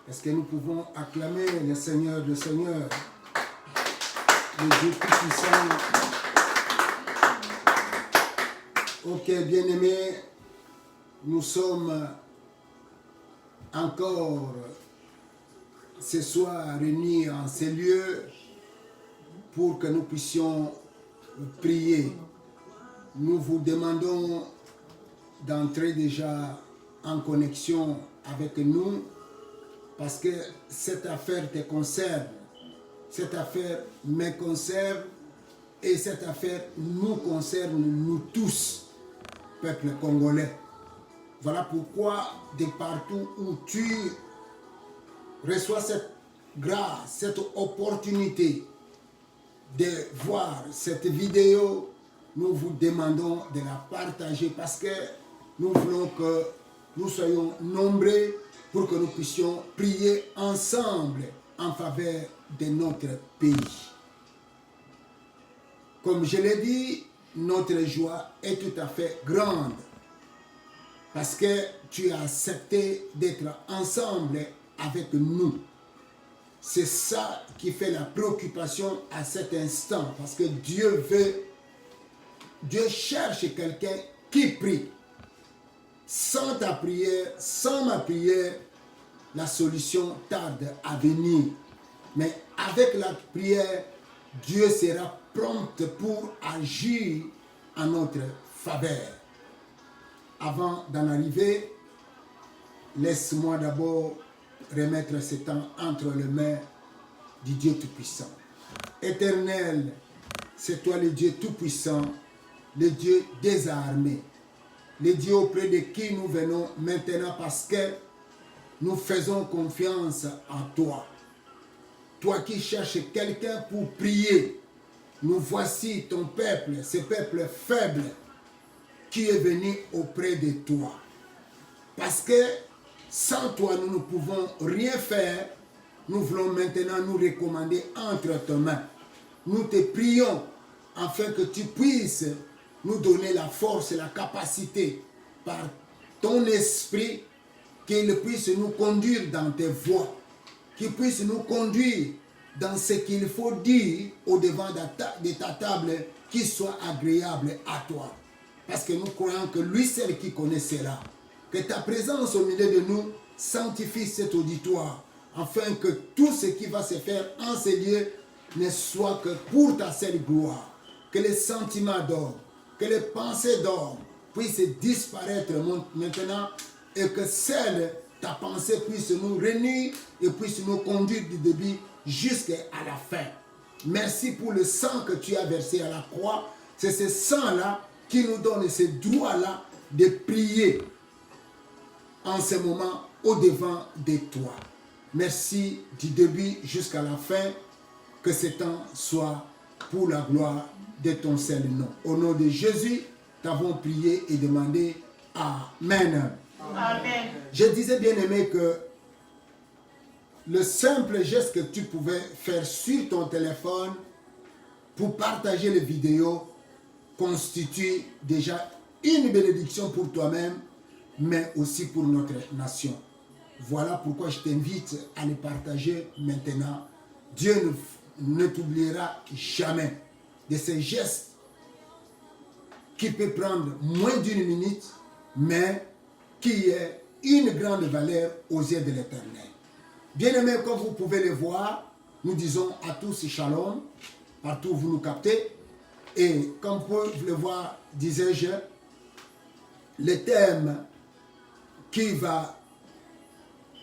Est-ce que nous pouvons acclamer le Seigneur des Seigneurs, le Dieu tout-puissant? Ok, bien-aimés, nous sommes encore ce soir réunis en ces lieux pour que nous puissions prier. Nous vous demandons d'entrer déjà en connexion avec nous parce que cette affaire te concerne, cette affaire me concerne et cette affaire nous concerne nous tous, peuple congolais. Voilà pourquoi de partout où tu reçois cette grâce, cette opportunité de voir cette vidéo, nous vous demandons de la partager parce que nous voulons que nous soyons nombreux pour que nous puissions prier ensemble en faveur de notre pays. Comme je l'ai dit, notre joie est tout à fait grande parce que tu as accepté d'être ensemble avec nous. C'est ça qui fait la préoccupation à cet instant parce que Dieu cherche quelqu'un qui prie. Sans ta prière, sans ma prière, la solution tarde à venir. Mais avec la prière, Dieu sera prompt pour agir en notre faveur. Avant d'en arriver, laisse-moi d'abord remettre ce temps entre les mains du Dieu Tout-Puissant. Éternel, c'est toi le Dieu Tout-Puissant, le Dieu des armées, le Dieu auprès de qui nous venons maintenant parce que nous faisons confiance en toi. Toi qui cherches quelqu'un pour prier, nous voici ton peuple, ce peuple faible qui est venu auprès de toi. Parce que sans toi, nous ne pouvons rien faire. Nous voulons maintenant nous recommander entre tes mains. Nous te prions afin que tu puisses nous donner la force et la capacité par ton esprit qu'il puisse nous conduire dans tes voies, qu'il puisse nous conduire dans ce qu'il faut dire au-devant de ta table qui soit agréable à toi. Parce que nous croyons que lui seul qui connaît cela. Que ta présence au milieu de nous sanctifie cet auditoire, afin que tout ce qui va se faire en ces lieux ne soit que pour ta seule gloire. Que les sentiments d'homme, que les pensées d'homme puissent disparaître maintenant et que seule ta pensée puisse nous réunir et puisse nous conduire du début jusqu'à la fin. Merci pour le sang que tu as versé à la croix. C'est ce sang-là qui nous donne ce droit-là de prier en ce moment au-devant de toi. Merci du début jusqu'à la fin. Que ce temps soit pour la gloire de ton seul nom. Au nom de Jésus, t'avons prié et demandé Amen. Amen. Je disais, bien-aimé, que le simple geste que tu pouvais faire sur ton téléphone pour partager les vidéos constitue déjà une bénédiction pour toi-même, mais aussi pour notre nation. Voilà pourquoi je t'invite à les partager maintenant. Dieu ne t'oubliera jamais de ces gestes qui peut prendre moins d'une minute, mais qui est une grande valeur aux yeux de l'Éternel. Bien-aimés, comme vous pouvez le voir, nous disons à tous shalom, partout où vous nous captez. Et comme vous pouvez le voir, disais-je, le thème qui va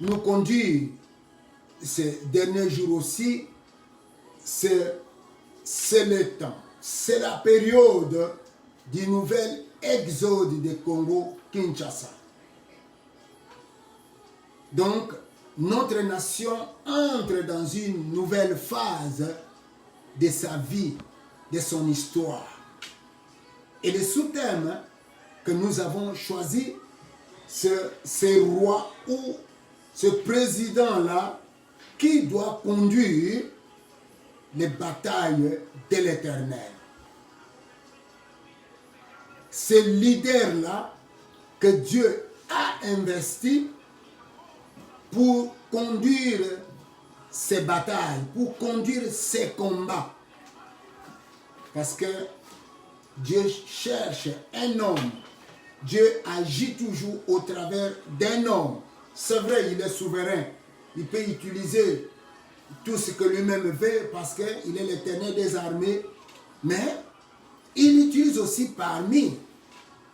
nous conduire ces derniers jours aussi, c'est le temps. C'est la période du nouvel exode de Congo-Kinshasa. Donc, notre nation entre dans une nouvelle phase de sa vie, de son histoire. Et le sous-thème que nous avons choisi, c'est ce roi ou ce président-là qui doit conduire les batailles de l'Éternel. Ce leader-là que Dieu a investi pour conduire ses batailles, pour conduire ses combats. Parce que Dieu cherche un homme. Dieu agit toujours au travers d'un homme. C'est vrai, il est souverain. Il peut utiliser tout ce que lui-même veut parce qu'il est l'Éternel des armées. Mais il utilise aussi parmi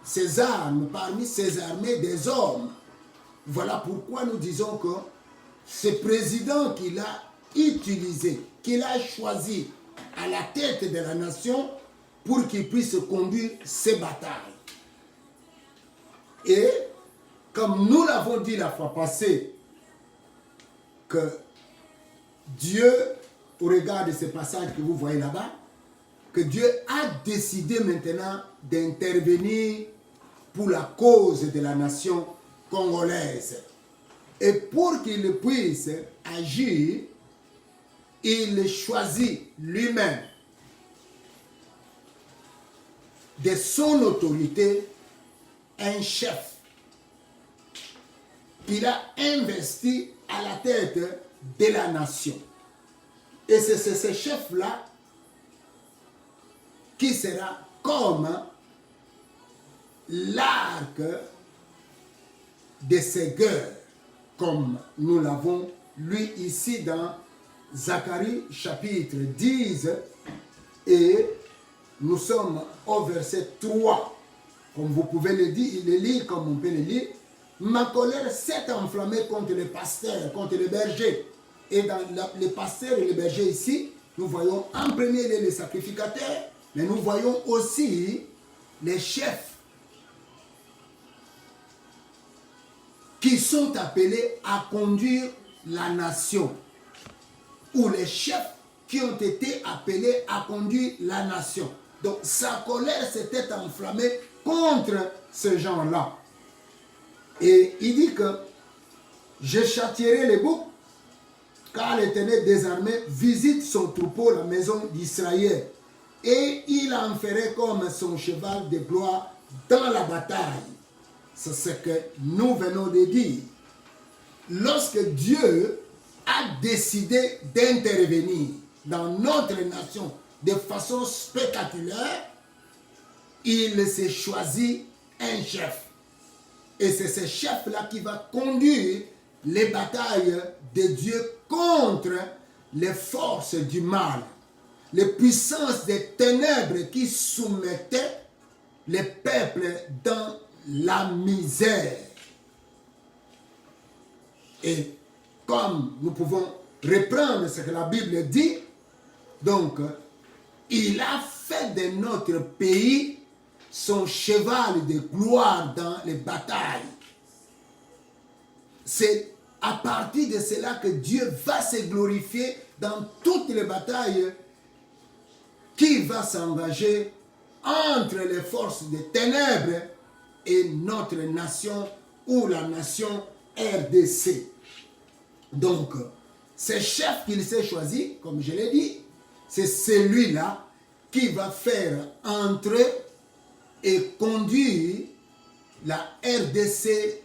ses armes, parmi ses armées des hommes. Voilà pourquoi nous disons que ce président qu'il a utilisé, qu'il a choisi à la tête de la nation pour qu'il puisse conduire ses batailles. Et comme nous l'avons dit la fois passée, que Dieu, au regard de ce passage que vous voyez là-bas, que Dieu a décidé maintenant d'intervenir pour la cause de la nation congolaise. Et pour qu'il puisse agir, il choisit lui-même de son autorité un chef qu'il a investi à la tête de la nation. Et c'est ce chef-là qui sera comme l'arc de ses guerres, comme nous l'avons lu ici dans Zacharie chapitre 10, et nous sommes au verset 3. Comme vous pouvez le lire, comme on peut le lire. Ma colère s'est enflammée contre les pasteurs, contre les bergers. Et dans les pasteurs et les bergers ici, nous voyons en premier lieu les sacrificateurs, mais nous voyons aussi les chefs qui sont appelés à conduire la nation, ou les chefs qui ont été appelés à conduire la nation. Donc sa colère s'était enflammée contre ces gens-là. Et il dit que je châtierai les boucs, car l'Éternel des armées visite son troupeau, la maison d'Israël, et il en ferait comme son cheval de gloire dans la bataille. C'est ce que nous venons de dire. Lorsque Dieu a décidé d'intervenir dans notre nation de façon spectaculaire, il s'est choisi un chef. Et c'est ce chef-là qui va conduire les batailles de Dieu contre les forces du mal, les puissances des ténèbres qui soumettaient les peuples dans la misère. Et comme nous pouvons reprendre ce que la Bible dit, donc, il a fait de notre pays son cheval de gloire dans les batailles. C'est à partir de cela que Dieu va se glorifier dans toutes les batailles qui va s'engager entre les forces des ténèbres et notre nation ou la nation RDC. Donc, ce chef qu'il s'est choisi, comme je l'ai dit, c'est celui-là qui va faire entrer et conduire la RDC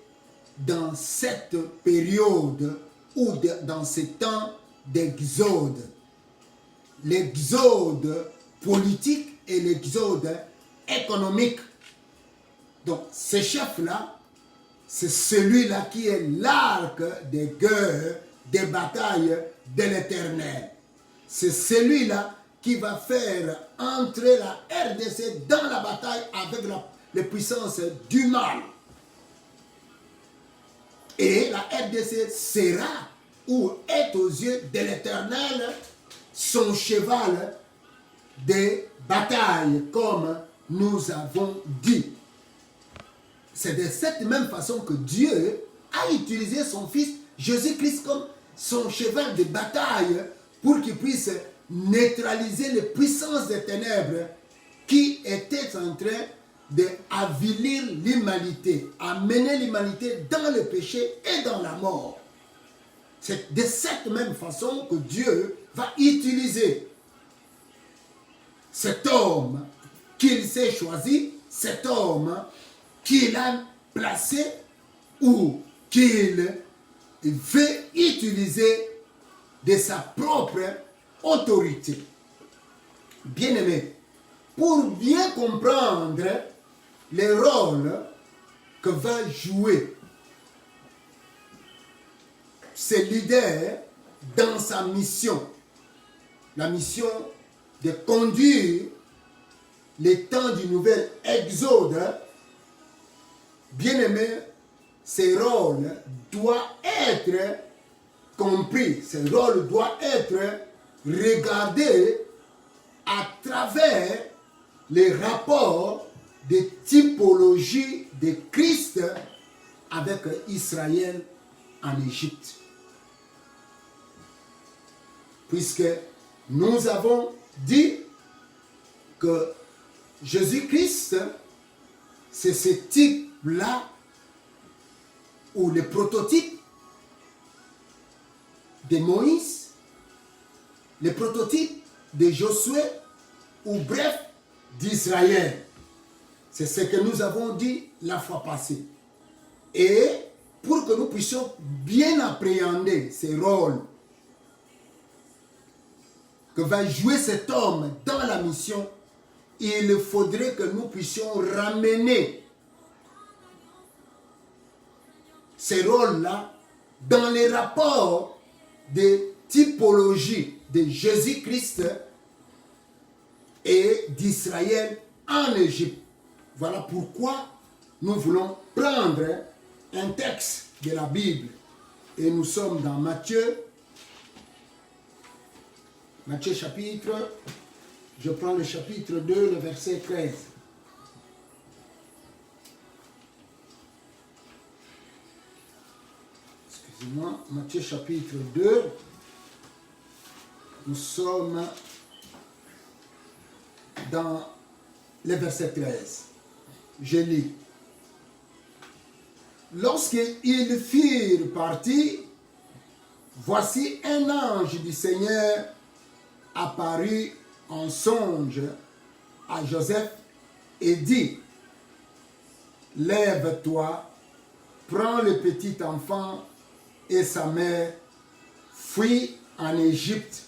dans cette période ou dans ce temps d'exode. L'exode politique et l'exode économique. Donc, ce chef-là, c'est celui-là qui est l'arc des guerres, des batailles de l'Éternel. C'est celui-là qui va faire entrer la RDC dans la bataille avec les puissances du mal. Et la RDC sera ou est aux yeux de l'Éternel son cheval de bataille, comme nous avons dit. C'est de cette même façon que Dieu a utilisé son Fils Jésus-Christ comme son cheval de bataille pour qu'il puisse neutraliser les puissances des ténèbres qui étaient en train d'avilir l'humanité, amener l'humanité dans le péché et dans la mort. C'est de cette même façon que Dieu va utiliser cet homme qu'il s'est choisi, cet homme qu'il a placé ou qu'il il veut utiliser de sa propre autorité. Bien-aimé, pour bien comprendre les rôles que va jouer ce leader dans sa mission, la mission de conduire les temps du nouvel exode, bien-aimé, ce rôle doit être compris, ce rôle doit être regardé à travers les rapports de typologie de Christ avec Israël en Égypte. Puisque nous avons dit que Jésus-Christ, c'est ce type-là, ou le prototype de Moïse, le prototype de Josué, ou bref, d'Israël. C'est ce que nous avons dit la fois passée. Et pour que nous puissions bien appréhender ces rôles que va jouer cet homme dans la mission, il faudrait que nous puissions ramener ces rôles-là dans les rapports de typologie de Jésus-Christ et d'Israël en Égypte. Voilà pourquoi nous voulons prendre un texte de la Bible. Et nous sommes dans Matthieu chapitre, je prends le chapitre 2, le verset 13. Excusez-moi, Matthieu chapitre 2, nous sommes dans le verset 13. Je lis. Lorsqu'ils furent partis, voici un ange du Seigneur apparut en songe à Joseph et dit, lève-toi, prends le petit enfant et sa mère, fuis en Égypte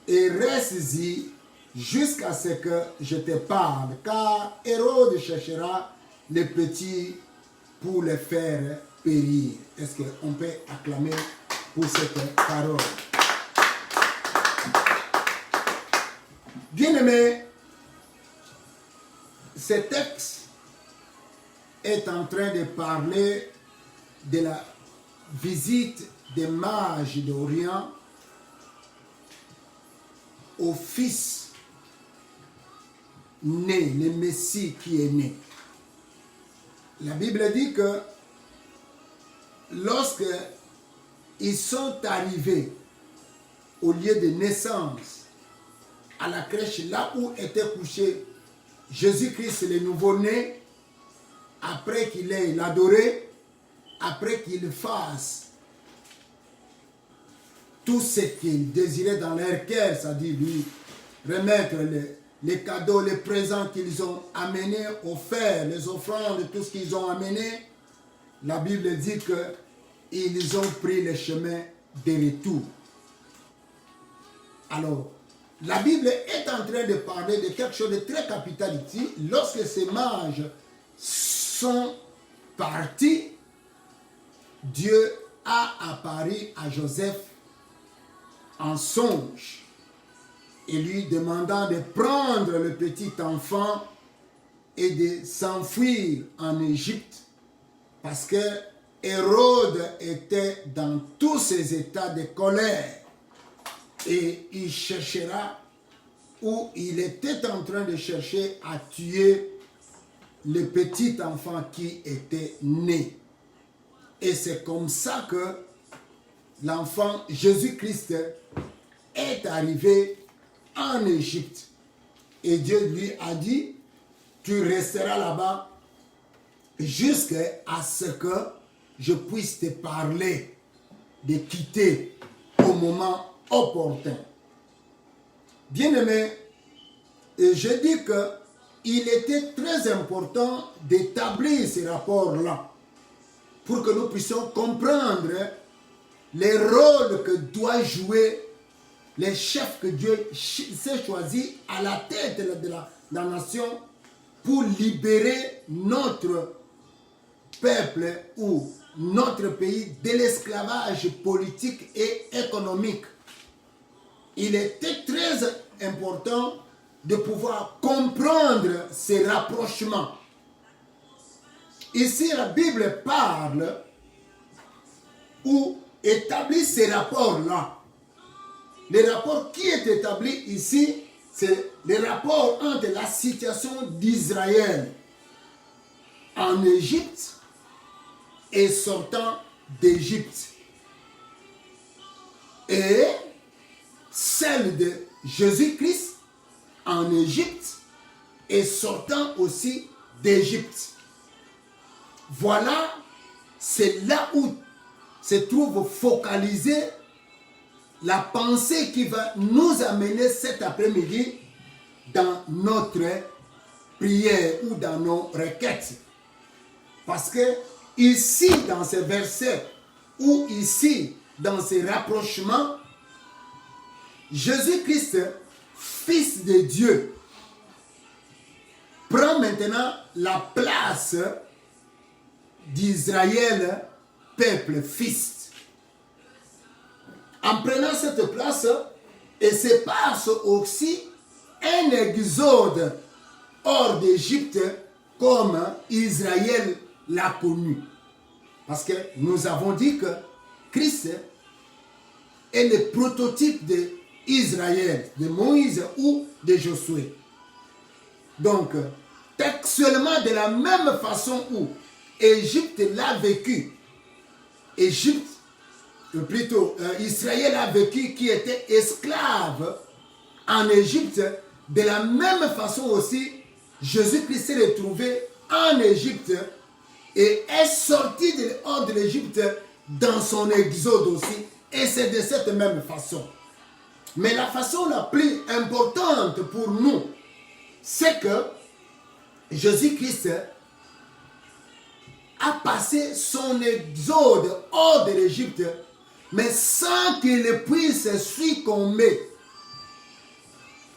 et reste-y jusqu'à ce que je te parle, car Hérode cherchera les petits pour les faire périr. Est-ce qu'on peut acclamer pour cette parole? Bien-aimé, ce texte est en train de parler de la visite des mages d'Orient au Fils né, le Messie qui est né. La Bible dit que lorsque ils sont arrivés au lieu de naissance, à la crèche, là où était couché Jésus-Christ, le nouveau-né, après qu'il ait l'adoré, après qu'il fasse tout ce qu'il désirait dans leur cœur, c'est-à-dire lui remettre les cadeaux, les présents qu'ils ont amenés, offerts, les offrandes, tout ce qu'ils ont amené, la Bible dit qu'ils ont pris le chemin de retour. Alors, la Bible est en train de parler de quelque chose de très capital ici. Lorsque ces mages sont partis, Dieu a apparu à Joseph en songe et lui demandant de prendre le petit enfant et de s'enfuir en Égypte parce que Hérode était dans tous ses états de colère. Et il cherchera, ou il était en train de chercher à tuer le petit enfant qui était né. Et c'est comme ça que l'enfant Jésus-Christ est arrivé en Égypte. Et Dieu lui a dit, tu resteras là-bas jusqu'à ce que je puisse te parler de quitter au moment opportun. Bien-aimé, je dis qu'il était très important d'établir ces rapports-là pour que nous puissions comprendre les rôles que doivent jouer les chefs que Dieu s'est choisi à la tête de la nation pour libérer notre peuple ou notre pays de l'esclavage politique et économique. Il était très important de pouvoir comprendre ces rapprochements. Ici, la Bible parle ou établit ces rapports-là. Les rapports qui est établi ici, c'est les rapports entre la situation d'Israël en Égypte et sortant d'Égypte. Et celle de Jésus-Christ en Égypte et sortant aussi d'Égypte. Voilà, c'est là où se trouve focalisée la pensée qui va nous amener cet après-midi dans notre prière ou dans nos requêtes. Parce que ici, dans ces versets, ou ici, dans ces rapprochements, Jésus-Christ, Fils de Dieu, prend maintenant la place d'Israël, peuple, fils. En prenant cette place, et se passe aussi un exode hors d'Égypte comme Israël l'a connu. Parce que nous avons dit que Christ est le prototype d'Israël, de Moïse ou de Josué. Donc, textuellement de la même façon où Égypte l'a vécu, Israël a vécu qui était esclave en Égypte, de la même façon aussi, Jésus-Christ s'est retrouvé en Égypte et est sorti hors de l'Égypte dans son exode aussi, et c'est de cette même façon. Mais la façon la plus importante pour nous, c'est que Jésus-Christ a passé son exode hors de l'Égypte, mais sans qu'il puisse succomber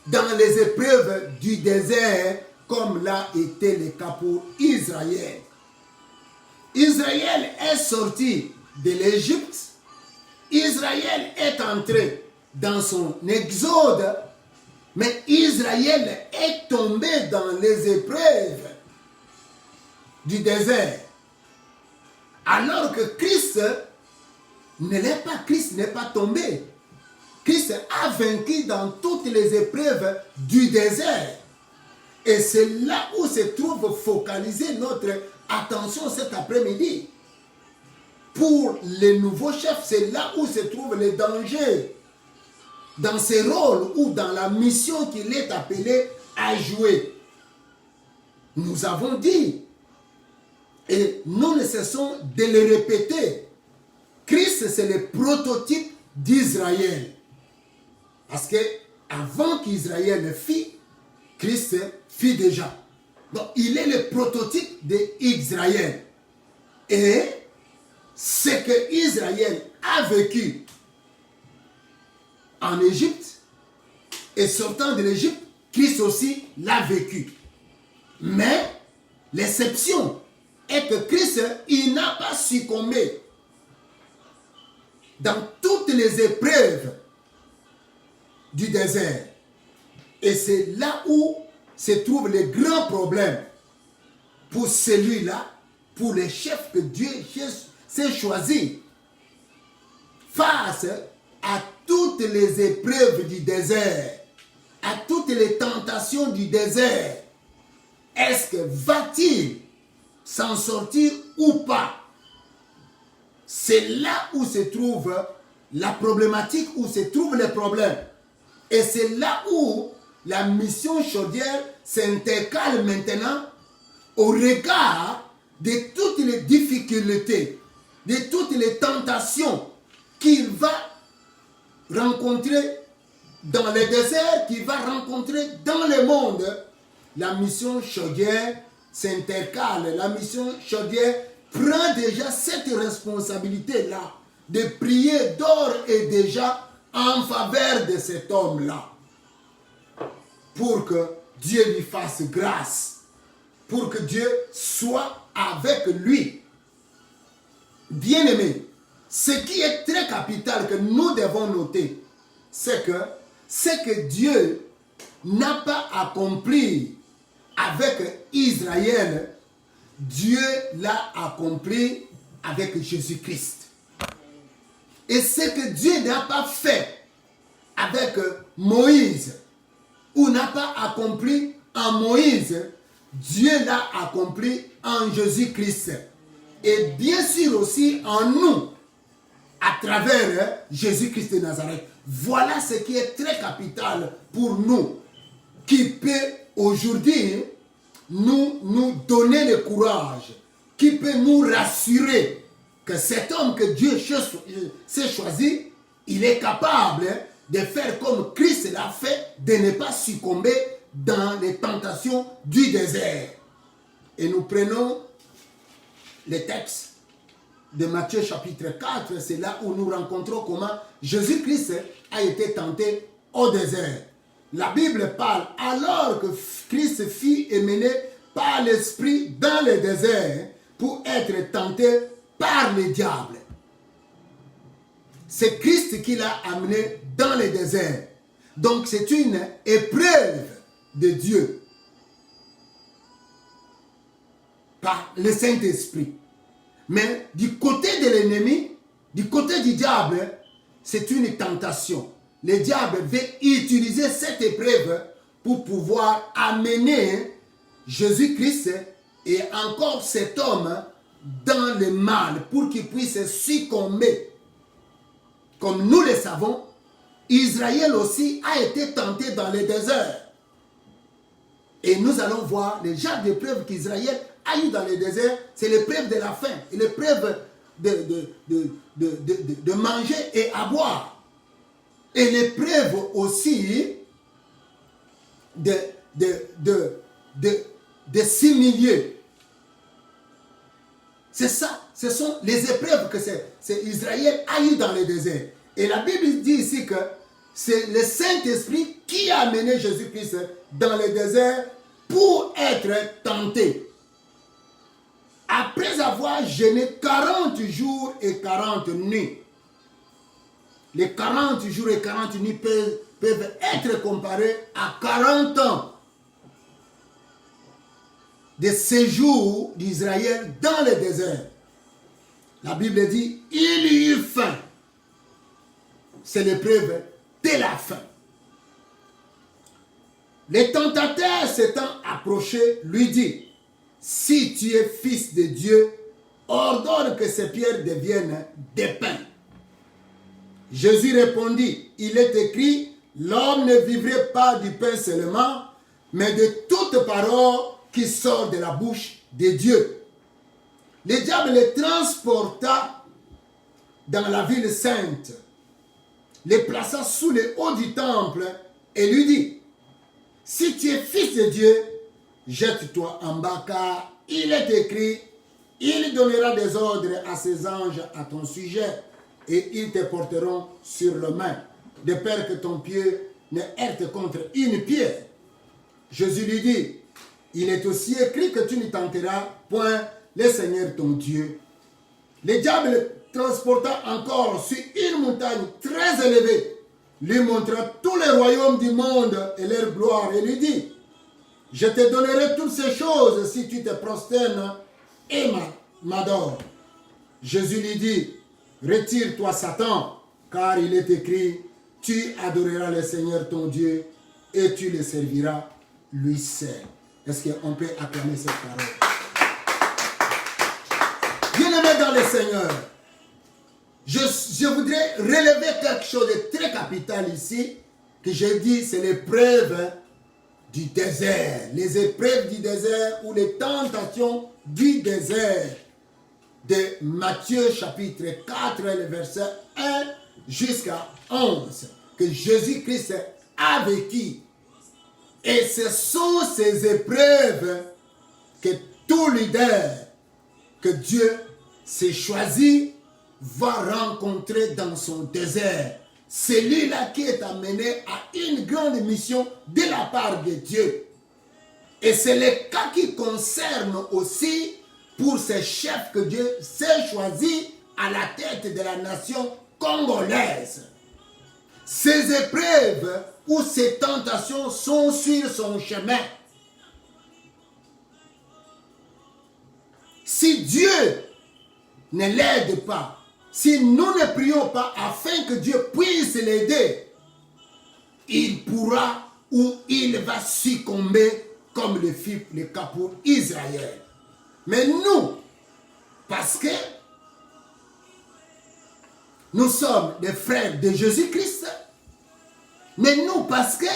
dans les épreuves du désert, comme l'a été le cas pour Israël. Israël est sorti de l'Égypte, Israël est entré dans son exode, mais Israël est tombé dans les épreuves du désert. Alors que Christ n'est pas tombé. Christ a vaincu dans toutes les épreuves du désert. Et c'est là où se trouve focalisée notre attention cet après-midi. Pour les nouveaux chefs, c'est là où se trouve le danger. Dans ses rôles ou dans la mission qu'il est appelé à jouer. Nous avons dit, et nous ne cessons de le répéter, Christ c'est le prototype d'Israël. Parce que avant qu'Israël fît, Christ fit déjà. Donc il est le prototype d'Israël. Et ce que Israël a vécu en Égypte et sortant de l'Égypte, Christ aussi l'a vécu. Mais l'exception est que Christ, il n'a pas succombé dans toutes les épreuves du désert. Et c'est là où se trouve le grand problème pour celui-là, pour les chefs que Dieu s'est choisi face à toutes les épreuves du désert, à toutes les tentations du désert. Est-ce que va-t-il s'en sortir ou pas? C'est là où se trouve la problématique, où se trouvent les problèmes. Et c'est là où la mission chaudière s'intercale maintenant au regard de toutes les difficultés, de toutes les tentations qu'il va rencontrer dans le désert, qu'il va rencontrer dans le monde. La mission chaudière s'intercale. La mission chaudière prend déjà cette responsabilité-là de prier d'ores et déjà en faveur de cet homme-là, pour que Dieu lui fasse grâce, pour que Dieu soit avec lui. Bien-aimés, ce qui est très capital que nous devons noter, c'est que Dieu n'a pas accompli avec Israël, Dieu l'a accompli avec Jésus-Christ. Et ce que Dieu n'a pas fait avec Moïse, ou n'a pas accompli en Moïse, Dieu l'a accompli en Jésus-Christ. Et bien sûr aussi en nous, à travers Jésus-Christ de Nazareth. Voilà ce qui est très capital pour nous, qui peut aujourd'hui nous donner le courage, qui peut nous rassurer que cet homme que Dieu s'est choisi, il est capable de faire comme Christ l'a fait, de ne pas succomber dans les tentations du désert. Et nous prenons les textes de Matthieu chapitre 4, c'est là où nous rencontrons comment Jésus-Christ a été tenté au désert. La Bible parle alors que Christ fut emmené par l'Esprit dans le désert pour être tenté par le diable. C'est Christ qui l'a amené dans le désert. Donc c'est une épreuve de Dieu par le Saint-Esprit. Mais du côté de l'ennemi, du côté du diable, c'est une tentation. Le diable veut utiliser cette épreuve pour pouvoir amener Jésus-Christ et encore cet homme dans le mal, pour qu'il puisse succomber. Comme nous le savons, Israël aussi a été tenté dans le désert. Et nous allons voir les genres d'épreuves qu'Israël a eu dans le désert, c'est l'épreuve de la faim, et l'épreuve de manger et à boire. Et l'épreuve aussi de s'humilier. C'est ça, ce sont les épreuves que Israël a eu dans le désert. Et la Bible dit ici que c'est le Saint-Esprit qui a amené Jésus-Christ dans le désert pour être tenté. Après avoir jeûné 40 jours et 40 nuits. Les 40 jours et 40 nuits peuvent être comparés à 40 ans de séjour d'Israël dans le désert. La Bible dit, il y eut faim. C'est l'épreuve de la faim. Le tentateur s'étant approché, lui dit, si tu es fils de Dieu, ordonne que ces pierres deviennent des pains. Jésus répondit, il est écrit, l'homme ne vivrait pas du pain seulement, mais de toute parole qui sort de la bouche de Dieu. Le diable les transporta dans la ville sainte, les plaça sous les hauts du temple et lui dit, si tu es fils de Dieu, jette-toi en bas, car il est écrit, il donnera des ordres à ses anges à ton sujet, et ils te porteront sur les mains, de peur que ton pied ne heurte contre une pierre. Jésus lui dit, il est aussi écrit que tu ne tenteras point le Seigneur ton Dieu. Le diable transporta encore sur une montagne très élevée, lui montra tous les royaumes du monde et leur gloire, et lui dit, je te donnerai toutes ces choses si tu te prosternes et m'adores. Jésus lui dit, retire-toi Satan, car il est écrit, tu adoreras le Seigneur ton Dieu et tu le serviras lui seul. Est-ce qu'on peut acclamer cette parole? Bien-aimés dans le Seigneur, je voudrais relever quelque chose de très capital ici, que j'ai dit, c'est l'épreuve du désert. Les épreuves du désert ou les tentations du désert de Matthieu chapitre 4, le verset 1 jusqu'à 11, que Jésus-Christ a vécu. Et ce sont ces épreuves que tout leader que Dieu s'est choisi va rencontrer dans son désert. Celui-là qui est amené à une grande mission de la part de Dieu. Et c'est le cas qui concerne aussi pour ces chefs que Dieu s'est choisi à la tête de la nation congolaise. Ces épreuves ou ces tentations sont sur son chemin. Si Dieu ne l'aide pas, si nous ne prions pas afin que Dieu puisse l'aider, il pourra ou il va succomber comme le fit le cas pour Israël. Mais nous, parce que nous sommes des frères de Jésus-Christ, mais nous, parce que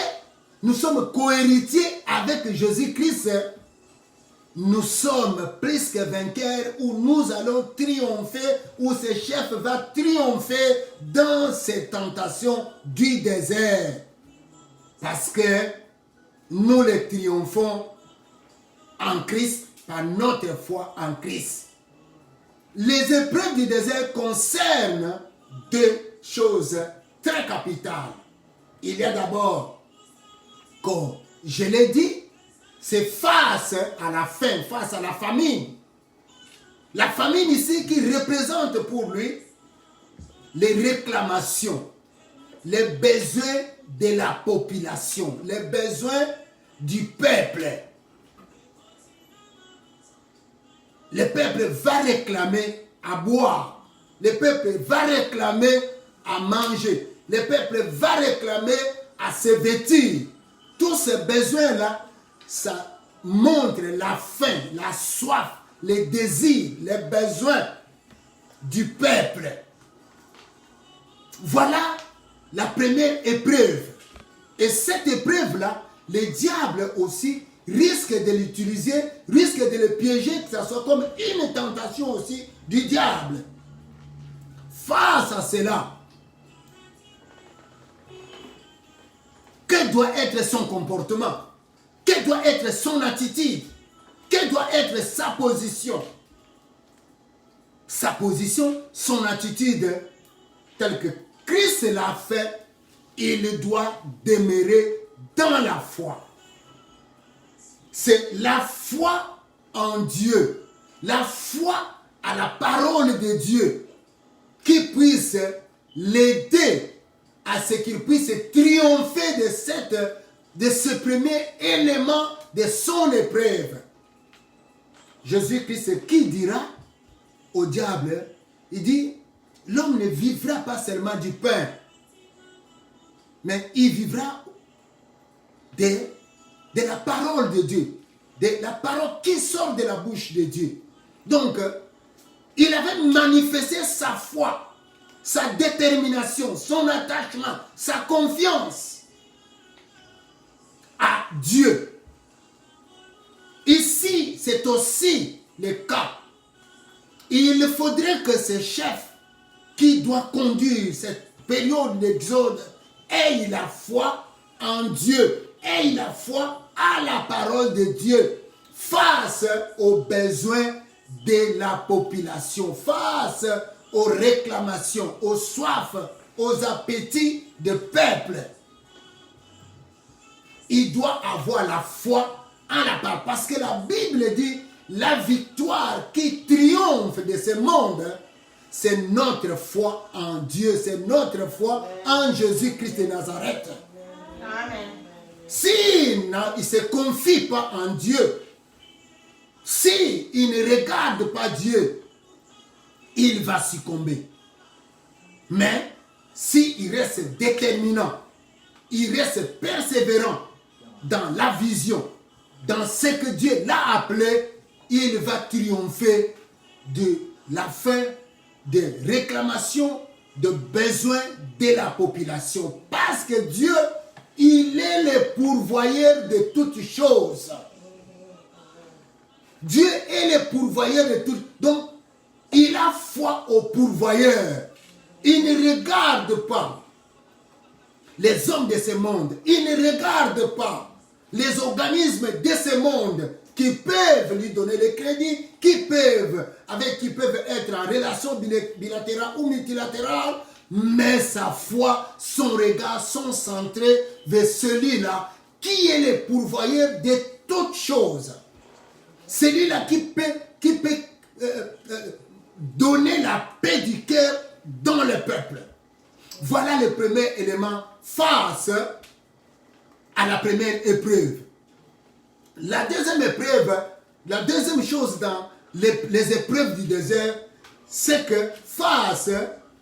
nous sommes cohéritiers avec Jésus-Christ, nous sommes plus que vainqueurs, où nous allons triompher, où ce chef va triompher dans ces tentations du désert. Parce que nous les triomphons en Christ, par notre foi en Christ. Les épreuves du désert concernent deux choses très capitales. Il y a d'abord, comme je l'ai dit, c'est face à la faim, face à la famine. La famine ici qui représente pour lui les réclamations, les besoins de la population, les besoins du peuple. Le peuple va réclamer à boire. Le peuple va réclamer à manger. Le peuple va réclamer à se vêtir. Tous ces besoins-là, ça montre la faim, la soif, les désirs, les besoins du peuple. Voilà la première épreuve. Et cette épreuve-là, le diable aussi risque de l'utiliser, risque de le piéger, que ça soit comme une tentation aussi du diable. Face à cela, quel doit être son comportement? Quelle doit être son attitude? Quelle doit être sa position? Sa position, son attitude, telle que Christ l'a fait, il doit demeurer dans la foi. C'est la foi en Dieu, la foi à la parole de Dieu qui puisse l'aider à ce qu'il puisse triompher de ce premier élément de son épreuve. Jésus-Christ qui dira au diable, il dit, l'homme ne vivra pas seulement du pain, mais il vivra de la parole de Dieu, de la parole qui sort de la bouche de Dieu. Donc, il avait manifesté sa foi, sa détermination, son attachement, sa confiance à Dieu. Ici, c'est aussi le cas. Il faudrait que ce chef qui doit conduire cette période d'exode ait la foi en Dieu, ait la foi à la parole de Dieu face aux besoins de la population, face aux réclamations, aux soifs, aux appétits du peuple. Il doit avoir la foi en la parole. Parce que la Bible dit, la victoire qui triomphe de ce monde, c'est notre foi en Dieu, c'est notre foi en Jésus-Christ de Nazareth. Amen. S'il ne se confie pas en Dieu, s'il ne regarde pas Dieu, il va succomber. Mais s'il reste déterminant, il reste persévérant dans la vision, dans ce que Dieu l'a appelé, il va triompher de la faim, des réclamations, de besoins de la population. Parce que Dieu, il est le pourvoyeur de toutes choses. Dieu est le pourvoyeur de toutes. Donc, il a foi au pourvoyeur. Il ne regarde pas les hommes de ce monde. Il ne regarde pas les organismes de ce monde qui peuvent lui donner le crédit, avec qui peuvent être en relation bilatérale ou multilatérale, mais sa foi, son regard sont centrés vers celui-là qui est le pourvoyeur de toutes choses. Celui-là qui peut donner la paix du cœur dans le peuple. Voilà le premier élément face à la première épreuve. La deuxième épreuve, la deuxième chose dans les épreuves du désert, c'est que face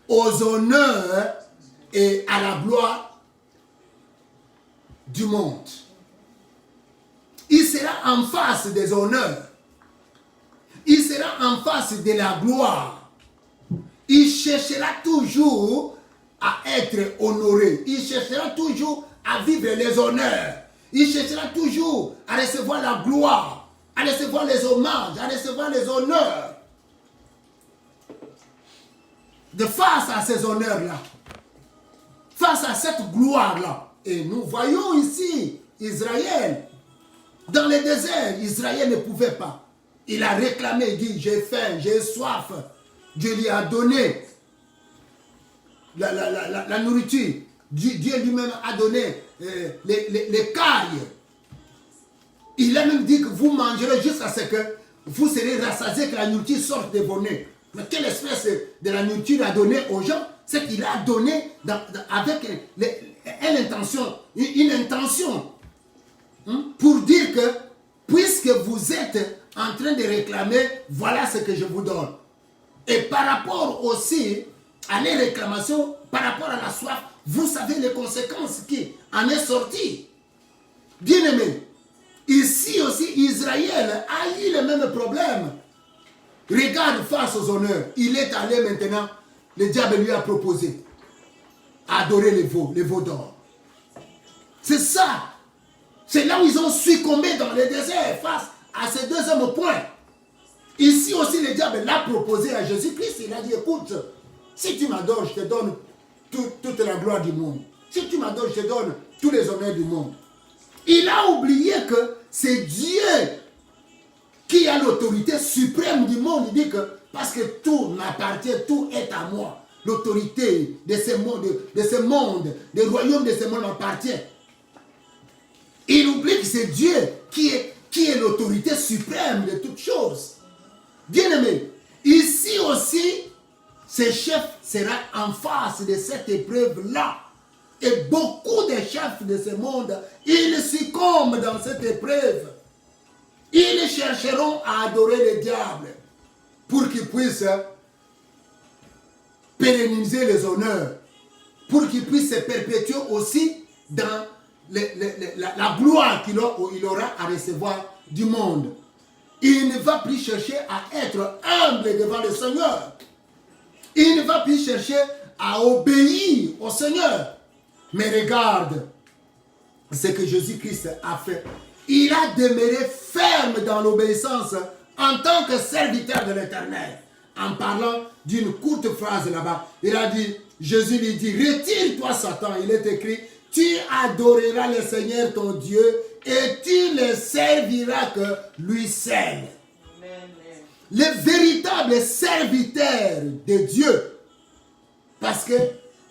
aux honneurs et à la gloire du monde, il sera en face des honneurs, il sera en face de la gloire, il cherchera toujours à être honoré, il cherchera toujours à vivre les honneurs, il cherchera toujours à recevoir la gloire, à recevoir les hommages, à recevoir les honneurs. De face à ces honneurs-là, face à cette gloire-là, et nous voyons ici Israël, dans le désert, Israël ne pouvait pas. Il a réclamé, il dit, j'ai faim, j'ai soif. Dieu lui a donné la nourriture. Dieu lui-même a donné les cailles. Il a même dit que vous mangerez jusqu'à ce que vous serez rassasiés, que la nourriture sorte de vos nez. Mais quelle espèce de la nourriture il a donné aux gens? C'est qu'il a donné avec une intention. Pour dire que, puisque vous êtes en train de réclamer, voilà ce que je vous donne. Et par rapport aussi à les réclamations, par rapport à la soif, vous savez les conséquences qui en est sorti. Bien aimé, ici aussi Israël a eu le même problème. Regarde face aux honneurs, il est allé maintenant, le diable lui a proposé adorer les veaux d'or. C'est ça. C'est là où ils ont succombé dans le désert face à ce deuxième point. Ici aussi, le diable l'a proposé à Jésus-Christ. Il a dit, écoute, si tu m'adores, je te donne toute la gloire du monde. Si tu m'adores, je te donne tous les honneurs du monde. Il a oublié que c'est Dieu qui a l'autorité suprême du monde. Il dit que parce que tout m'appartient, tout est à moi. L'autorité de ce monde, des royaumes de ce monde m'appartient. Il oublie que c'est Dieu qui est l'autorité suprême de toutes choses. Bien aimé, ici aussi, ce chef sera en face de cette épreuve-là. Et beaucoup de chefs de ce monde, ils succombent dans cette épreuve. Ils chercheront à adorer le diable pour qu'il puisse pérenniser les honneurs, pour qu'il puisse se perpétuer aussi dans la gloire qu'il aura à recevoir du monde. Il ne va plus chercher à être humble devant le Seigneur. Il ne va plus chercher à obéir au Seigneur. Mais regarde ce que Jésus-Christ a fait. Il a demeuré ferme dans l'obéissance en tant que serviteur de l'Éternel. En parlant d'une courte phrase là-bas, il a dit, Jésus lui dit, retire-toi Satan, il est écrit, tu adoreras le Seigneur ton Dieu et tu ne serviras que lui seul. Le véritable serviteur de Dieu, parce que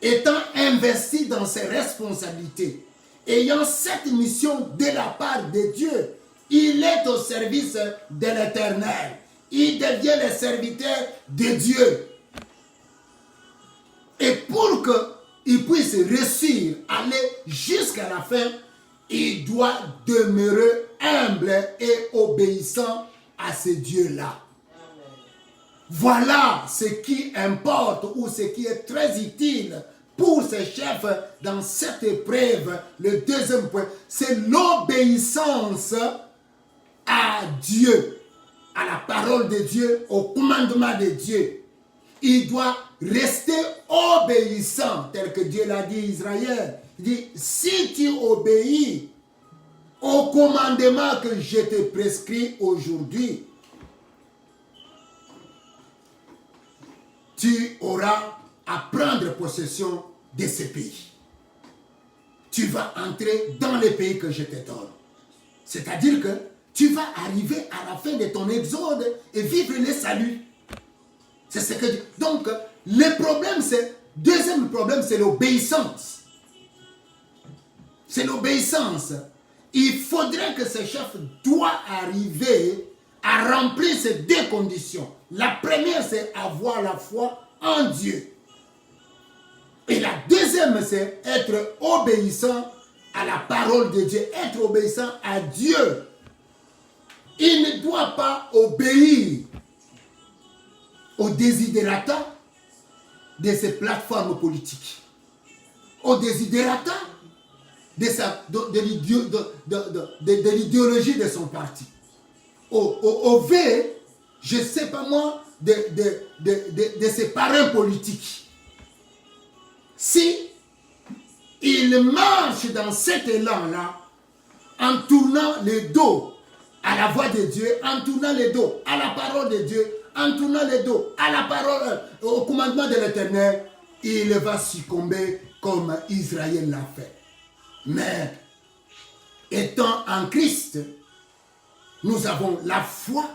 étant investi dans ses responsabilités, ayant cette mission de la part de Dieu, il est au service de l'Éternel. Il devient le serviteur de Dieu. Et pour qu'il puisse réussir à aller jusqu'à la fin, il doit demeurer humble et obéissant à ce Dieu-là. Voilà ce qui importe ou ce qui est très utile pour ces chefs dans cette épreuve. Le deuxième point, c'est l'obéissance à Dieu, à la parole de Dieu, au commandement de Dieu. Il doit rester obéissant, tel que Dieu l'a dit à Israël. Il dit, si tu obéis au commandement que je te prescris aujourd'hui, tu auras à prendre possession de ce pays. Tu vas entrer dans le pays que je te donne. C'est-à-dire que tu vas arriver à la fin de ton exode et vivre le salut. C'est ce que Dieu... Donc, le problème, c'est... Deuxième problème, c'est l'obéissance. C'est l'obéissance. Il faudrait que ce chef doit arriver à remplir ces deux conditions. La première, c'est avoir la foi en Dieu. Et la deuxième, c'est être obéissant à la parole de Dieu, être obéissant à Dieu. Il ne doit pas obéir aux desiderata de ses plateformes politiques, aux desiderata de l'idéologie de son parti, au V, je ne sais pas moi, de ses parrains politiques. Si il marche dans cet élan-là, en tournant le dos à la voix de Dieu, en tournant le dos à la parole de Dieu, en tournant le dos à la parole, au commandement de l'Éternel, il va succomber comme Israël l'a fait. Mais, étant en Christ, nous avons la foi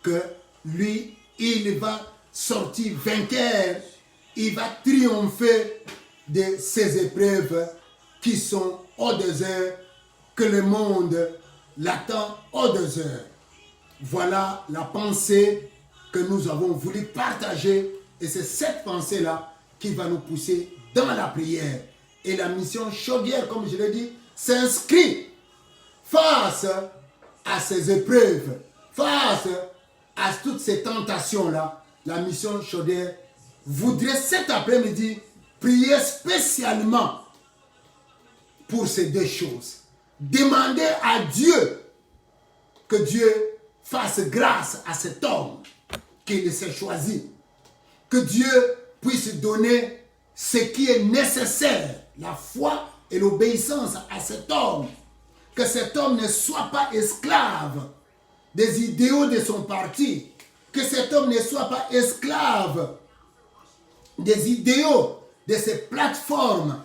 que lui, il va sortir vainqueur, il va triompher de ces épreuves qui sont au désert, que le monde l'attend au désert. Voilà la pensée que nous avons voulu partager, et c'est cette pensée-là qui va nous pousser dans la prière. Et la mission chaudière, comme je l'ai dit, s'inscrit face à ces épreuves, face à toutes ces tentations-là. La mission chaudière voudrait cet après-midi prier spécialement pour ces deux choses. Demander à Dieu que Dieu fasse grâce à cet homme qu'il s'est choisi. Que Dieu puisse donner ce qui est nécessaire, la foi et l'obéissance à cet homme. Que cet homme ne soit pas esclave des idéaux de son parti. Que cet homme ne soit pas esclave des idéaux de ses plateformes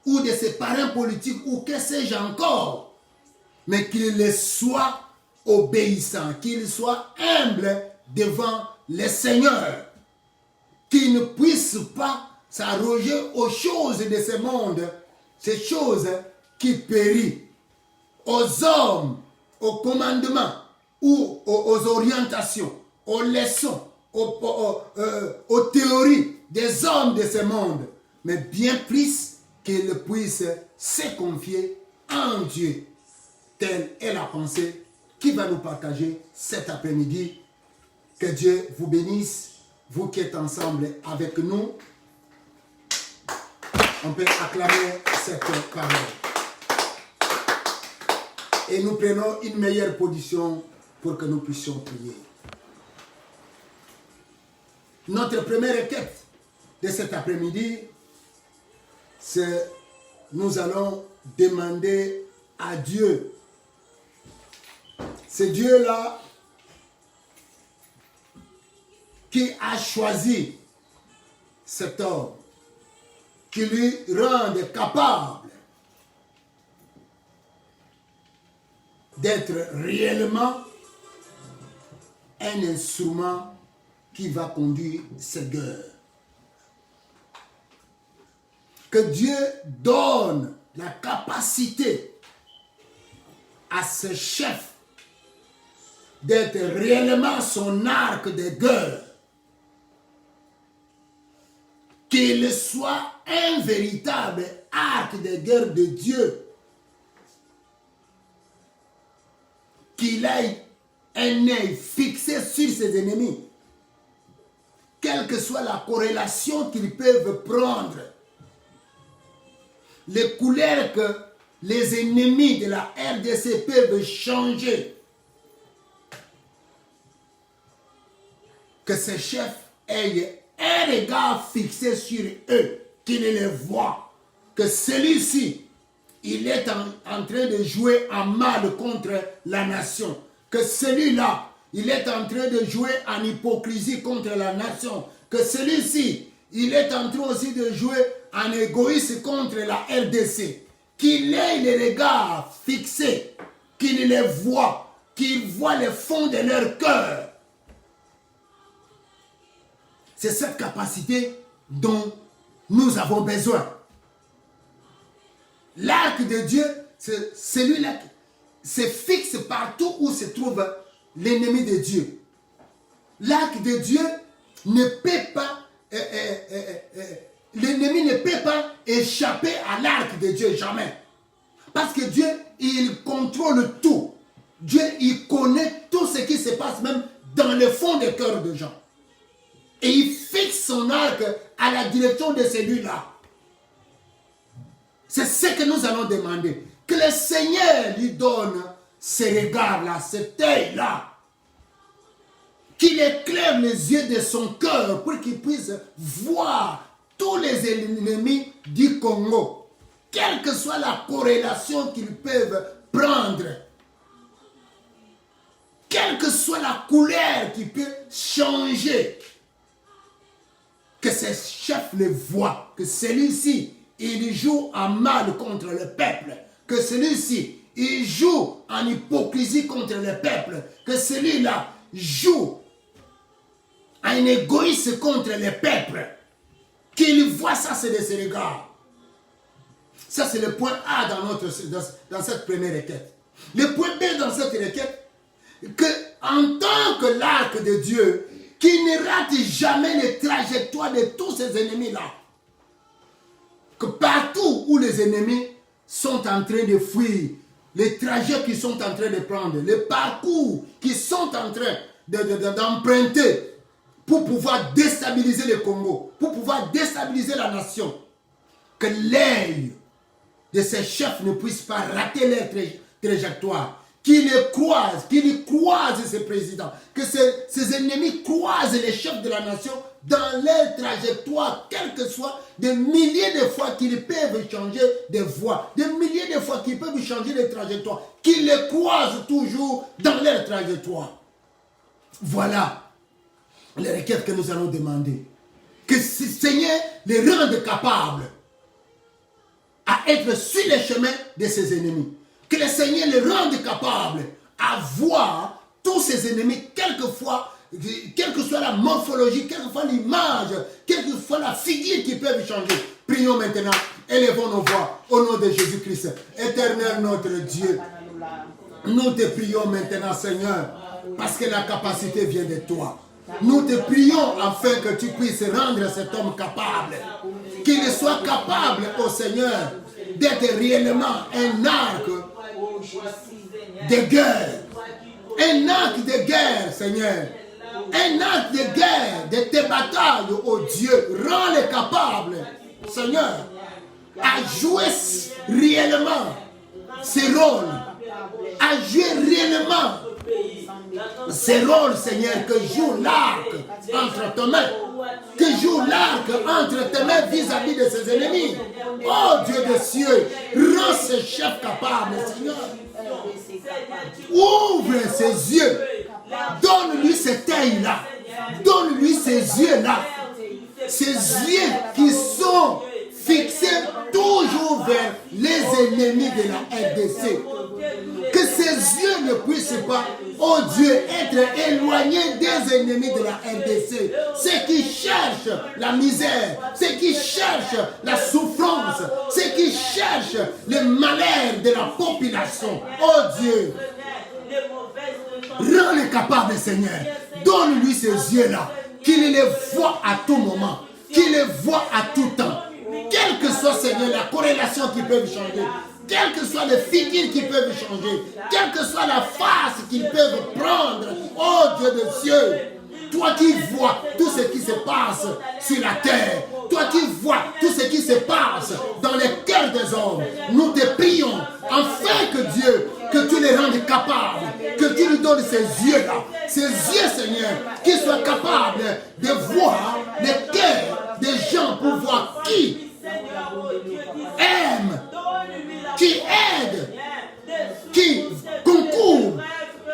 ou de ses parrains politiques ou que sais-je encore. Mais qu'il soit obéissant, qu'il soit humble devant le Seigneur. Qu'il ne puisse pas s'arroger aux choses de ce monde, ces choses qui périssent, aux hommes, aux commandements ou aux orientations, aux leçons, aux théories des hommes de ce monde, mais bien plus qu'il puisse se confier en Dieu. Telle est la pensée qui va nous partager cet après-midi. Que Dieu vous bénisse, vous qui êtes ensemble avec nous. On peut acclamer cette parole. Et nous prenons une meilleure position pour que nous puissions prier. Notre première requête de cet après-midi, c'est nous allons demander à Dieu. C'est Dieu-là qui a choisi cet homme, qui lui rende capable d'être réellement un instrument qui va conduire ces guerres. Que Dieu donne la capacité à ce chef d'être réellement son arc de guerre. Qu'il soit un véritable arc de guerre de Dieu. Qu'il ait un œil fixé sur ses ennemis. Quelle que soit la corrélation qu'ils peuvent prendre. Les couleurs que les ennemis de la RDC peuvent changer. Que ces chefs aient un regard fixé sur eux, qu'ils les voient. Que celui-ci, il est en train de jouer en mal contre la nation. Que celui-là, il est en train de jouer en hypocrisie contre la nation. Que celui-ci, il est en train aussi de jouer en égoïsme contre la RDC. Qu'il ait les regards fixés, qu'il les voit qu'ils voient le fond de leur cœur. C'est cette capacité dont nous avons besoin. L'arc de Dieu, c'est celui-là qui se fixe partout où se trouve l'ennemi de Dieu. L'arc de Dieu ne peut pas, l'ennemi ne peut pas échapper à l'arc de Dieu, jamais. Parce que Dieu, il contrôle tout. Dieu, il connaît tout ce qui se passe même dans le fond des cœurs des gens. Et il fixe son arc à la direction de celui-là. C'est ce que nous allons demander. Que le Seigneur lui donne ce regard-là, cet œil-là. Qu'il éclaire les yeux de son cœur pour qu'il puisse voir tous les ennemis du Congo. Quelle que soit la corrélation qu'ils peuvent prendre. Quelle que soit la couleur qui peut changer. Que ces chefs le voient. Que celui-ci, il joue en mal contre le peuple. Que celui-ci, il joue en hypocrisie contre le peuple. Que celui-là joue en égoïsme contre le peuple. Qu'il voit ça, c'est de ses regards. Ça, c'est le point A dans cette première requête. Le point B dans cette requête, que en tant que l'arc de Dieu, qui ne rate jamais les trajectoires de tous ces ennemis-là. Que partout où les ennemis sont en train de fuir, les trajets qu'ils sont en train de prendre, les parcours qu'ils sont en train d'emprunter pour pouvoir déstabiliser le Congo, pour pouvoir déstabiliser la nation, que l'œil de ces chefs ne puisse pas rater leur trajectoire, qu'ils les croisent ces présidents, que ces ennemis croisent les chefs de la nation dans leur trajectoire, quel que soit, des milliers de fois qu'ils peuvent changer de voie, des milliers de fois qu'ils peuvent changer de trajectoire, qu'ils les croisent toujours dans leur trajectoire. Voilà les requêtes que nous allons demander. Que ce Seigneur les rende capables à être sur les chemins de ses ennemis. Que le Seigneur les rende capables à voir tous ses ennemis, quelquefois, quelle que soit la morphologie, quelle que soit l'image, quelle que soit la figure qui peuvent changer. Prions maintenant, élevons nos voix au nom de Jésus-Christ. Éternel notre Dieu, nous te prions maintenant, Seigneur, parce que la capacité vient de toi. Nous te prions afin que tu puisses rendre cet homme capable, qu'il soit capable, ô Seigneur, d'être réellement un arc de guerre. Un arc de guerre, Seigneur. Un arc de guerre de tes batailles, ô Dieu. Rends-les capables, Seigneur, à jouer réellement ces rôles. À jouer réellement ces rôles, Seigneur, que joue l'arc entre tes mains. Que joue l'arc entre tes mains vis-à-vis de ses ennemis. Oh Dieu des cieux, rends ce chef capable, Seigneur. Ouvre ses yeux. Donne-lui cet œil-là. Donne-lui ces yeux-là. Ces yeux qui sont fixés toujours vers les ennemis de la RDC. Que ces yeux ne puissent pas, oh Dieu, être éloignés des ennemis de la RDC. Ceux qui cherchent la misère, ceux qui cherchent la souffrance, ceux qui cherchent le malheur de la population. Oh Dieu, rends-les capables, Seigneur. Donne-lui ces yeux-là, qu'il les voit à tout moment, qu'il les voit à tout temps. Quelle que soit, Seigneur, la corrélation qui peut changer, quelles que soient les figures qui peuvent changer, quelle que soit la face qu'ils peuvent prendre, oh Dieu de cieux, toi qui vois tout ce qui se passe sur la terre, toi qui vois tout ce qui se passe dans les cœurs des hommes, nous te prions, afin que Dieu, que tu les rendes capables, que tu lui donnes ces yeux-là, ces yeux, Seigneur, qui soient capables de voir les cœurs des gens pour voir qui aime, qui aide, qui concourt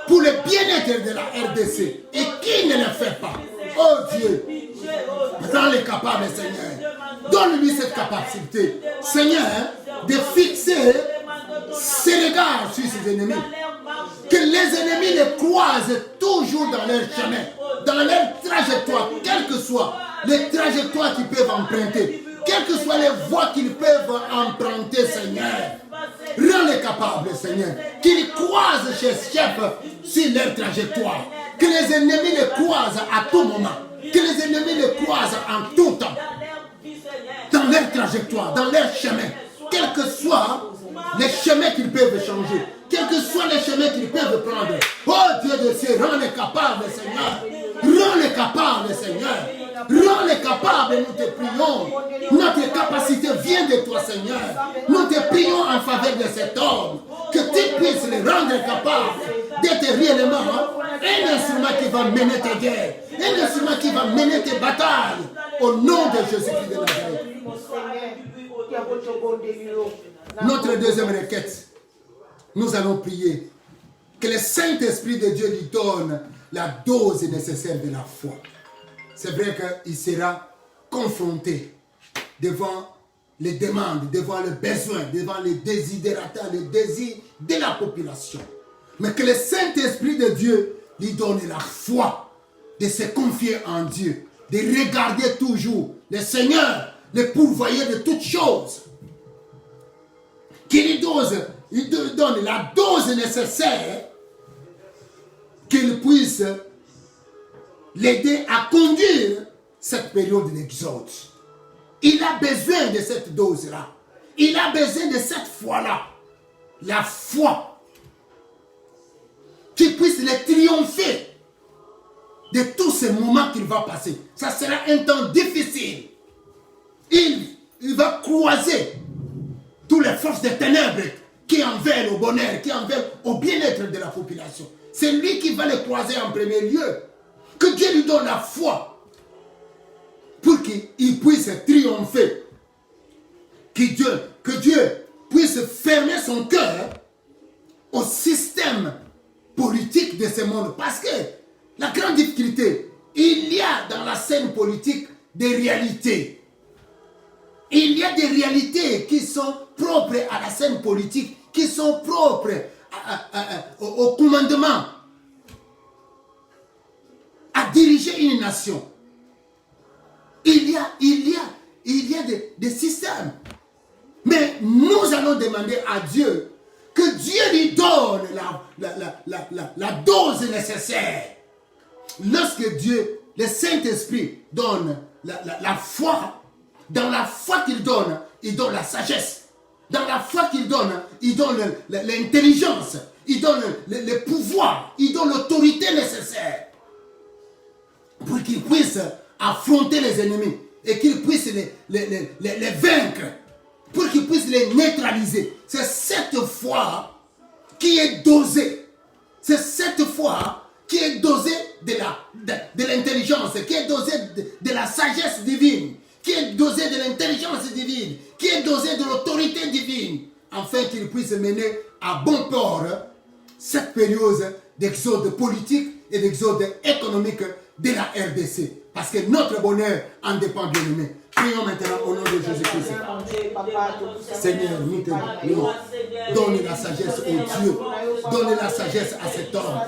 pour le bien-être de la RDC et qui ne le fait pas. Oh Dieu, rends-les capables, Seigneur. Donne-lui cette capacité, Seigneur, de fixer ses regards sur ses ennemis, Que les ennemis les croisent toujours dans leur chemin, dans leur trajectoire, quelles que soient les trajectoires qu'ils peuvent emprunter, quelles que soient les voies qu'ils peuvent emprunter, Seigneur. Rends-les capables, Seigneur, qu'ils croisent chez chef sur leur trajectoire. Que les ennemis les croisent à tout moment. Que les ennemis les croisent en tout temps. Dans leur trajectoire, dans leur chemin. Quels que soient les chemins qu'ils peuvent changer. Quels que soient les chemins qu'ils peuvent prendre. Oh Dieu de ciel, rends-les capables, Seigneur. Rends-les capables, Seigneur. Rends-les capables, nous te prions. Notre capacité vient de toi, Seigneur. Nous te prions en faveur de cet homme. Que tu puisses les rendre capables d'être réellement un instrument qui va mener tes guerres. Un instrument qui va mener tes batailles. Au nom de Jésus-Christ de Nazareth. Notre deuxième requête, nous allons prier que le Saint-Esprit de Dieu lui donne la dose nécessaire de la foi. C'est vrai qu'il sera confronté devant les demandes, devant les besoins, devant les désidérata, les désirs de la population. Mais que le Saint-Esprit de Dieu lui donne la foi de se confier en Dieu, de regarder toujours le Seigneur, le pourvoyeur de toutes choses. Qu'il lui donne la dose nécessaire qu'il puisse l'aider à conduire cette période d'exode. Il a besoin de cette dose-là. Il a besoin de cette foi-là. La foi qui puisse le triompher de tous ces moments qu'il va passer. Ça sera un temps difficile. Il va croiser toutes les forces des ténèbres qui en veulent au bonheur, qui en veulent au bien-être de la population. C'est lui qui va les croiser en premier lieu. Que Dieu lui donne la foi pour qu'il puisse triompher. Que Dieu puisse fermer son cœur au système politique de ce monde. Parce que la grande difficulté, il y a dans la scène politique des réalités. Il y a des réalités qui sont propres à la scène politique, qui sont propres au commandement, à diriger une nation. Il y a des systèmes. Mais nous allons demander à Dieu que Dieu lui donne la dose nécessaire. Lorsque Dieu, le Saint-Esprit, donne la foi, dans la foi qu'il donne, il donne la sagesse. Dans la foi qu'il donne, il donne l'intelligence, il donne le pouvoir, il donne l'autorité nécessaire pour qu'il puisse affronter les ennemis et qu'il puisse les vaincre, pour qu'il puisse les neutraliser. C'est cette foi qui est dosée. C'est cette foi qui est dosée de l'intelligence, qui est dosée de la sagesse divine, qui est dosée de l'intelligence divine, qui est dosée de l'autorité divine, afin qu'il puisse mener à bon port cette période d'exode politique et d'exode économique de la RDC. Parce que notre bonheur en dépend de nous. Prions maintenant au nom de Jésus-Christ. Seigneur, nous te prions. Donne la sagesse au Dieu. Donne la sagesse à cet homme.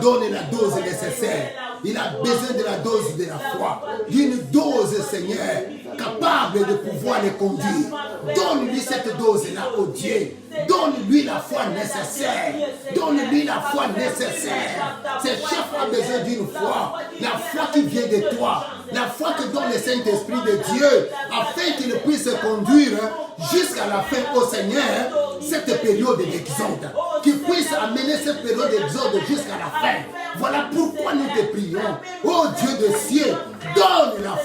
Donne la dose nécessaire. Il a besoin de la dose de la foi. D'une dose, Seigneur, capable de pouvoir les conduire. Donne-lui cette dose-là, oh Dieu. Donne-lui la foi nécessaire. Donne-lui la foi nécessaire. Ce chef a besoin d'une foi. La foi qui vient de toi. La foi que donne le Saint-Esprit de Dieu, afin qu'il puisse conduire jusqu'à la fin au Seigneur cette période d'exode. Qu'il puisse amener cette période d'exode jusqu'à la fin. Voilà pourquoi nous te prions. Oh Dieu de ciel, donne la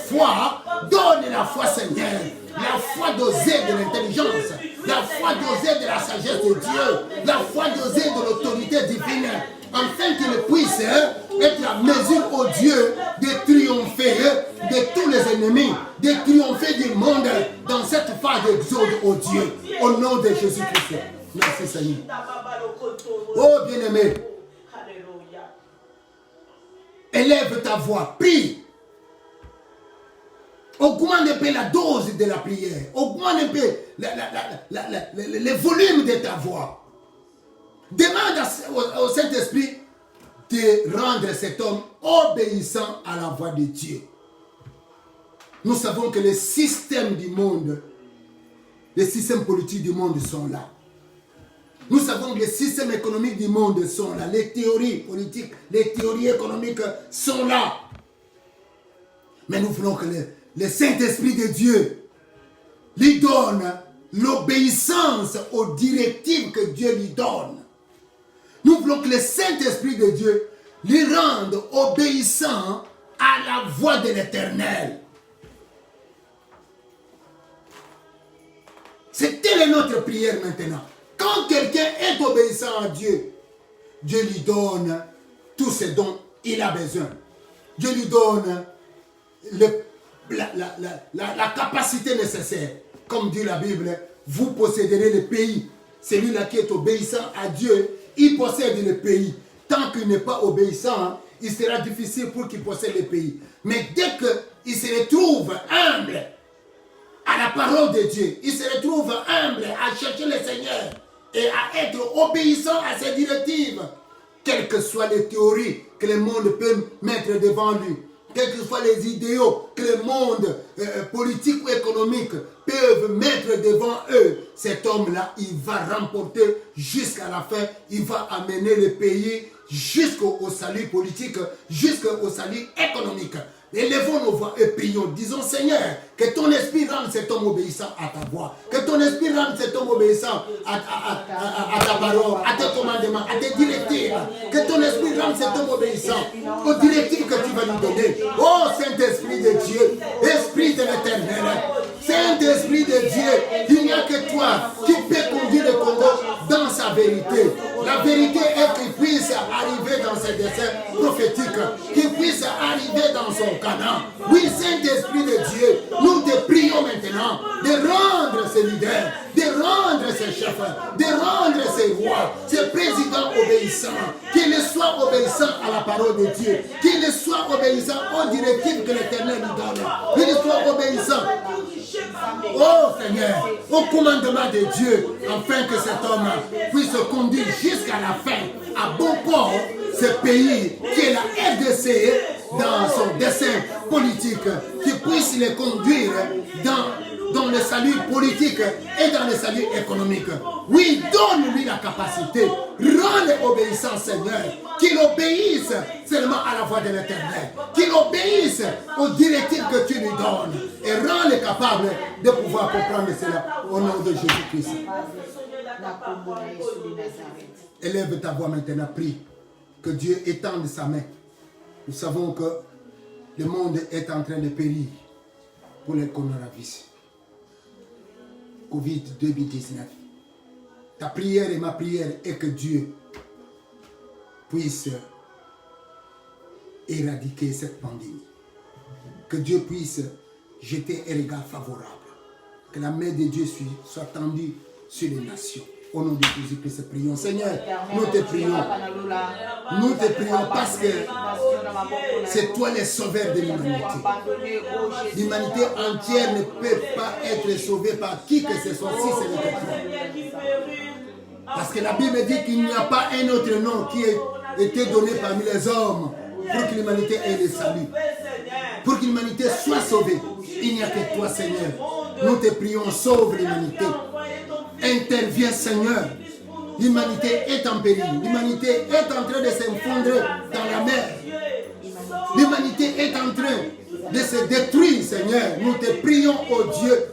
foi Seigneur. La foi dosée de l'intelligence, la foi dosée de la sagesse de Dieu, la foi dosée de l'autorité divine, afin qu'il puisse être à mesure, au Dieu, de triompher de tous les ennemis, de triompher du monde dans cette phase d'exode, au Dieu, au nom de Jésus-Christ. Merci Seigneur. Oh bien-aimé, élève ta voix, prie. Augmente un peu la dose de la prière. Augmente un peu le volume de ta voix. Demande au Saint-Esprit de rendre cet homme obéissant à la voix de Dieu. Nous savons que les systèmes du monde, les systèmes politiques du monde sont là. Nous savons que les systèmes économiques du monde sont là. Les théories politiques, les théories économiques sont là. Mais nous voulons que le Saint-Esprit de Dieu lui donne l'obéissance aux directives que Dieu lui donne. Nous voulons que le Saint-Esprit de Dieu lui rende obéissant à la voix de l'Éternel. C'est telle est notre prière maintenant. Quand quelqu'un est obéissant à Dieu, Dieu lui donne tout ce dont il a besoin. Dieu lui donne la capacité nécessaire. Comme dit la Bible, vous posséderez le pays. Celui-là qui est obéissant à Dieu, il possède le pays. Tant qu'il n'est pas obéissant, il sera difficile pour qu'il possède le pays. Mais dès qu'il se retrouve humble à la parole de Dieu, il se retrouve humble à chercher le Seigneur et à être obéissant à ses directives, quelles que soient les théories que le monde peut mettre devant lui, quels que soient les idéaux que le monde politique ou économique peuvent mettre devant eux, cet homme-là, il va remporter jusqu'à la fin, il va amener le pays jusqu'au salut politique, jusqu'au salut économique. Élevons nos voix et prions. Disons, Seigneur, que ton esprit rende cet homme obéissant à ta voix. Que ton esprit rende cet homme obéissant à ta parole, à tes commandements, à tes directives. Que ton esprit rende cet homme obéissant aux directives que tu vas lui donner. Oh Saint-Esprit de Dieu, Esprit de l'Éternel, Saint-Esprit de Dieu, il n'y a que toi qui peux conduire le Congo dans sa vérité. La vérité est qu'il puisse arriver dans ses desseins prophétiques, qu'il puisse arriver dans son Canaan. Oui, Saint-Esprit de Dieu, nous te prions maintenant de rendre ces leaders, de rendre ces chefs, de rendre ces rois, ces présidents obéissants, qu'ils soient obéissants à la parole de Dieu, qu'ils soient obéissants aux directives que l'Éternel nous donne, qu'ils soient obéissants, oh Seigneur, au commandement de Dieu, afin que cet homme puisse conduire jusqu'à la fin, à bon port, ce pays qui est la RDC, dans son dessein politique, qui puisse les conduire dans le salut politique et dans le salut économique. Oui, donne-lui la capacité, rends-le obéissant, Seigneur, qu'il obéisse seulement à la voix de l'Éternel, qu'il obéisse aux directives que tu lui donnes et rends-le capable de pouvoir comprendre cela au nom de Jésus-Christ. Élève ta voix maintenant, prie que Dieu étende sa main. Nous savons que le monde est en train de périr pour le coronavirus. Covid-19. Ta prière et ma prière est que Dieu puisse éradiquer cette pandémie. Que Dieu puisse jeter un regard favorable. Que la main de Dieu soit tendue sur les nations. Au nom de Jésus-Christ, prions. Seigneur, nous te prions. Nous te prions parce que c'est toi le sauveur de l'humanité. L'humanité entière ne peut pas être sauvée par qui que ce soit si ce n'est que toi. Parce que la Bible dit qu'il n'y a pas un autre nom qui ait été donné parmi les hommes pour que l'humanité ait le salut. Pour que l'humanité soit sauvée. Il n'y a que toi, Seigneur. Nous te prions, sauve l'humanité. Interviens, Seigneur. L'humanité est en péril. L'humanité est en train de s'effondrer dans la mer. L'humanité est en train de se détruire, Seigneur. Nous te prions, oh Dieu.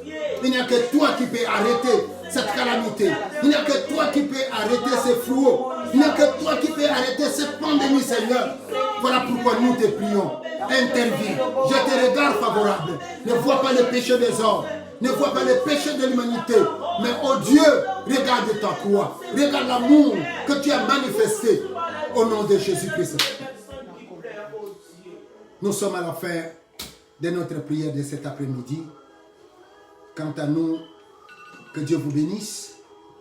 Il n'y a que toi qui peux arrêter cette calamité. Il n'y a que toi qui peux arrêter ce fléau. Il n'y a que toi qui peux arrêter cette pandémie, Seigneur. Voilà pourquoi nous te prions. Interviens. Je te regarde favorable. Ne vois pas le péché des hommes. Ne vois pas le péché de l'humanité. Mais oh Dieu, regarde ta croix. Regarde l'amour que tu as manifesté au nom de Jésus-Christ. Nous sommes à la fin de notre prière de cet après-midi. Quant à nous, que Dieu vous bénisse,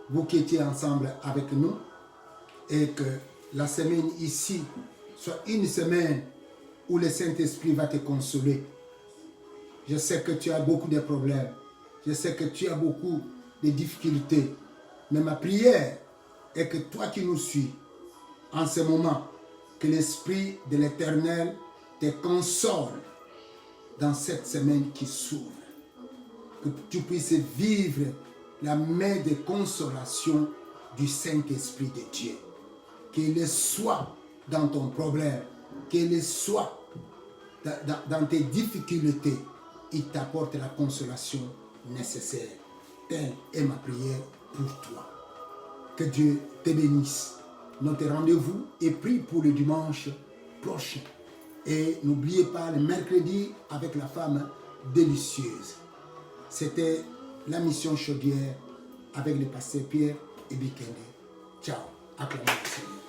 vous qui étiez ensemble avec nous, et que la semaine ici soit une semaine où le Saint-Esprit va te consoler. Je sais que tu as beaucoup de problèmes. Je sais que tu as beaucoup de difficultés. Mais ma prière et que toi qui nous suis en ce moment, que l'Esprit de l'Éternel te console dans cette semaine qui s'ouvre. Que tu puisses vivre la main de consolation du Saint-Esprit de Dieu. Qu'il soit dans ton problème, qu'il soit dans tes difficultés, il t'apporte la consolation nécessaire. Telle est ma prière pour toi. Que Dieu te bénisse. Notre rendez-vous est pris pour le dimanche prochain. Et n'oubliez pas le mercredi avec la femme délicieuse. C'était la mission Chaudière avec le pasteur Pierre et Bikende. Ciao. Acclamez le Seigneur.